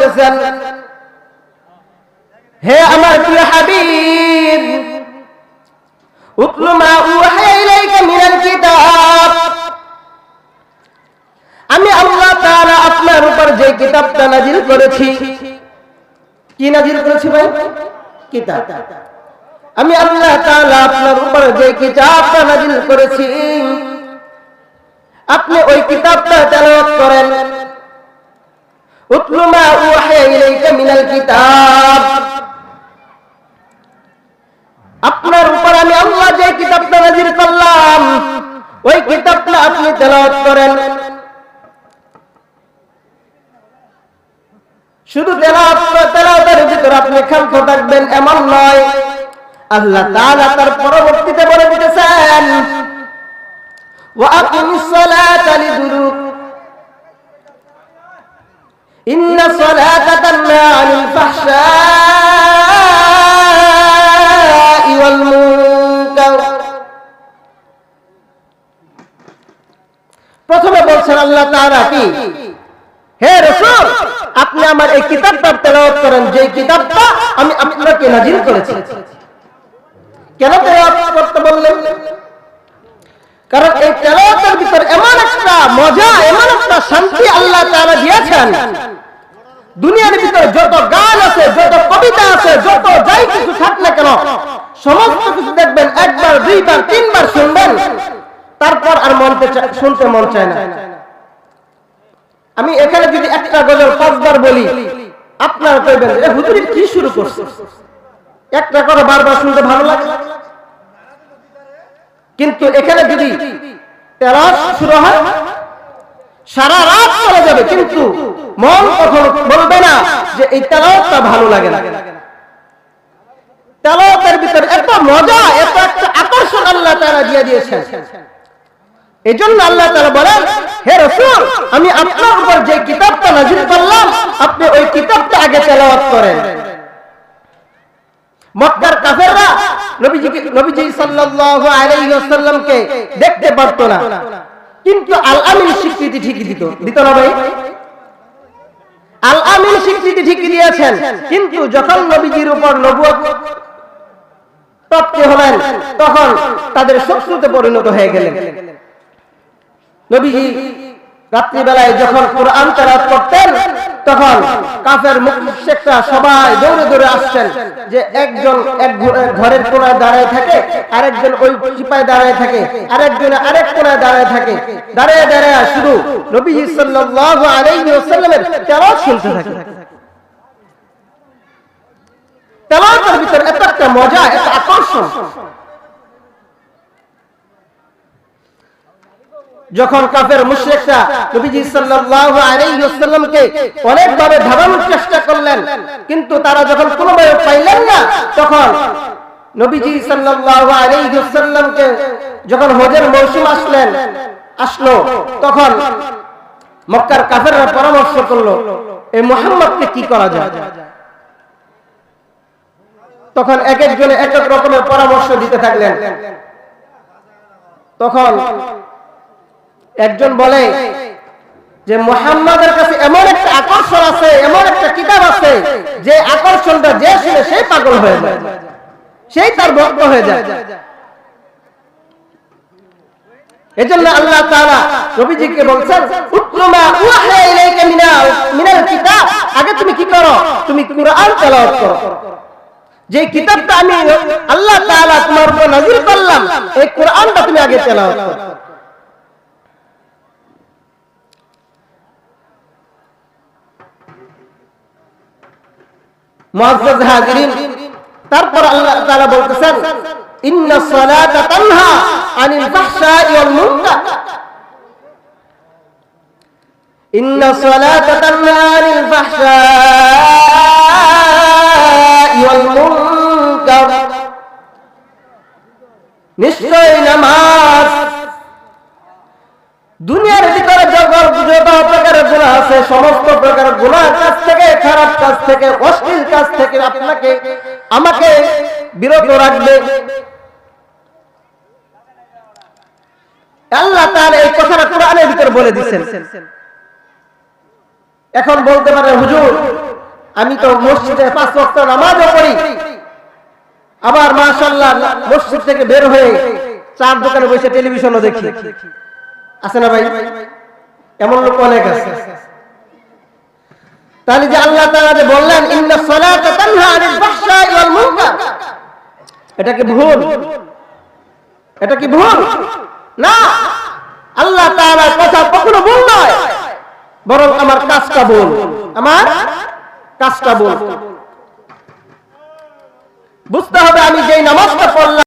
বলতেছেন, হে আমার প্রিয় হাবিব, উতলু মা উহিয়া ইলাইকা মিনাল কিতাব, আমি আল্লাহ তাআলা আপনার উপর যে কিতাবটা নাযিল করেছি। কি নাযিল করেছি ভাই? কিতাব। আমি আল্লাহ তাআলা আপনার উপর যে কিতাবটা নাযিল করেছি, আপনি ওই কিতাবটা তেলাওয়াত করেন। উতলু মা উহিয়া ইলাইকা মিনাল কিতাব, আপনার উপর আমি আল্লাহ যে কিতাবটা নাযিল করলাম ওই কিতাবটা আপনি তেলাওয়াত করেন। শুধু তেলাওয়াতের ভিতরে আপনি ক্ষান্ত থাকবেন এমন নয়, আল্লাহ তাআলা তার পরবর্তীতে বলে দিতেছেন, ওয়া আকিমিস সালাতা লিদুরুক ইন্না সালাতা তানহা আনিল ফাহশাই ওয়াল মুনকার। প্রথমে বলছেন আল্লাহ তাআলা কি, হে রাসূল, আপনি আমার এই কিতাবটা তেলাওয়াত করেন, যে কিতাবটা আমি আপনাকে নাযিল করেছি। কেন তেলাওয়াত করতে বললেন? কারণ এই তেলাওয়াতের ভিতর এমন একটা মজা, এমন একটা শান্তি আল্লাহ তাআলা দিয়েছেন, দুনিয়ার ভিতরে যত গান আছে, যত কবিতা আছে, যত যাই কিছু থাক না কেন, সমস্ত কিছু দেখবেন একবার, দুইবার, তিনবার শুনবেন, তারপর আর শুনতে মন চায় না। আমি এখানে যদি একটা গজল 5 বার বলি, আপনারা কইবেন এ হুজুর কি শুরু করছে, একটা করে বারবার শুনতে ভালো লাগে। কিন্তু এখানে যদি তেলাওয়াত শুরু হয়, সারা রাত চলে যাবে, কিন্তু মন কখনো বলবে না যে এই তেলাওয়াতটা ভালো লাগে না। তেলাওয়াতের ভিতরে এত মজা, এত একটা আকর্ষণ আল্লাহ তাআলা দিয়ে দিয়েছেন। এজন্য আল্লাহ তাআলা বলেন, হে রাসূল, আমি আপনার উপর যে কিতাবটা নাযিল করলাম আপনি ওই কিতাবটা আগে তেলাওয়াত করেন। মক্কার কাফেররা নবীজি সাল্লাল্লাহু আলাইহি ওয়াসাল্লামকে দেখতে পারত না, কিন্তু আল আমিন স্বীকৃতি ঠিকই দিত না ভাই? আল আমিন স্বীকৃতি ঠিকই দিয়েছেন, কিন্তু যখন নবীজির উপর নবুয়ত প্রাপ্ত হলেন তখন তাদের শত্রুতে পরিণত হয়ে গেলেন। নবীজি রাত্রিবেলায় যখন কোরআন তেলাওয়াত করতেন তখন কাফের মুশরিকরা সবাই দৌড়ে দৌড়ে আসছেন, যে একজন এক ঘরের কোণায় দাঁড়ায় থাকে, আরেকজন ওই চিপায় দাঁড়ায় থাকে, আরেকজন আরেক কোণায় দাঁড়ায় থাকে, দাঁড়িয়ে দাঁড়িয়ে শুধু নবীজি সাল্লাল্লাহু আলাইহি ওয়াসাল্লামের তেলাওয়াত শুনতে থাকে। তেলাওয়াতের ভিতর এত একটা মজা, এত আকর্ষণ। যখন কাফের মুশরিকরা নবীজি সাল্লাল্লাহু আলাইহি ওয়াসাল্লামকে অনেকভাবে ধাবানোর চেষ্টা করলেন, কিন্তু তারা যখন কোনোভাবে পাইলেন না, তখন নবীজি সাল্লাল্লাহু আলাইহি ওয়াসাল্লামকে যখন হজের মৌসুম আসলো তখন মক্কার কাফেররা পরামর্শ করলো এই মুহাম্মদকে কি করা যায়। তখন এক একজনে এক এক রকমের পরামর্শ দিতে থাকলেন। তখন একজন বলে যে মুহাম্মাদের কাছে এমন একটা আকর্ষণ আছে, এমন একটা কিতাব আছে, যে আকর্ষণটা যে শুনে সেই পাগল হয়ে যায়, সেই তার ভক্ত হয়ে যায়। এজন্য আল্লাহ তাআলা নবীজিকে বলছেন, উতলু মা উহিয়া ইলাইকা মিনাল কিতাব, আগে তুমি কি করো? তুমি কুরআন তেলাওয়াত করো। যে কিতাবটা আমি আল্লাহ তাআলা তোমার উপর নাযিল করলাম এই কুরআনটা তুমি আগে তেলাওয়াত করো। মুআজ্জাজ হাজিরিন, তারপর আল্লাহ তাআলা বলতেছেন, ইন্না সালাতা তানহা আনিল ফাহশাই ওয়াল মুনকার, ইন্না সালাতা তানহা আনিল ফাহশাই ওয়াল মুনকার, নিশ্চয় নামাজ দুনিয়ার ভিতরে যত প্রকারের গুনাহ আছে, সমস্ত প্রকারের গুনাহ কাজ থেকে, খারাপ কাজ থেকে, অশ্লীল কাজ থেকে আপনাকে আমাকে বিরত রাখবে। আল্লাহ তাআলা এই কথাটা কোরআনের ভিতরে বলে দিয়েছেন। এখন বলতে পারে হুজুর আমি তো মসজিদে 5 ওয়াক্ত নামাজও পড়ি, আবার মাশাআল্লাহ মসজিদ থেকে বের হয়ে চার দোকানে বসে টেলিভিশনও দেখি, আছে না ভাই? এমন লোক অনেক আছে। তাহলে যে আল্লাহ তাআলা যে বললেন ইন্নাস সালাতা তানহা আনিল ফাহশাই ওয়াল মুনকার, এটা কি ভুল? এটা কি ভুল? না, আল্লাহ তাআলার কথা কখনো ভুল নয়, বরং আমার কাজটা ভুল, আমার কাজটা ভুল। বুঝতে হবে আমি যেই নামাজটা পড়লাম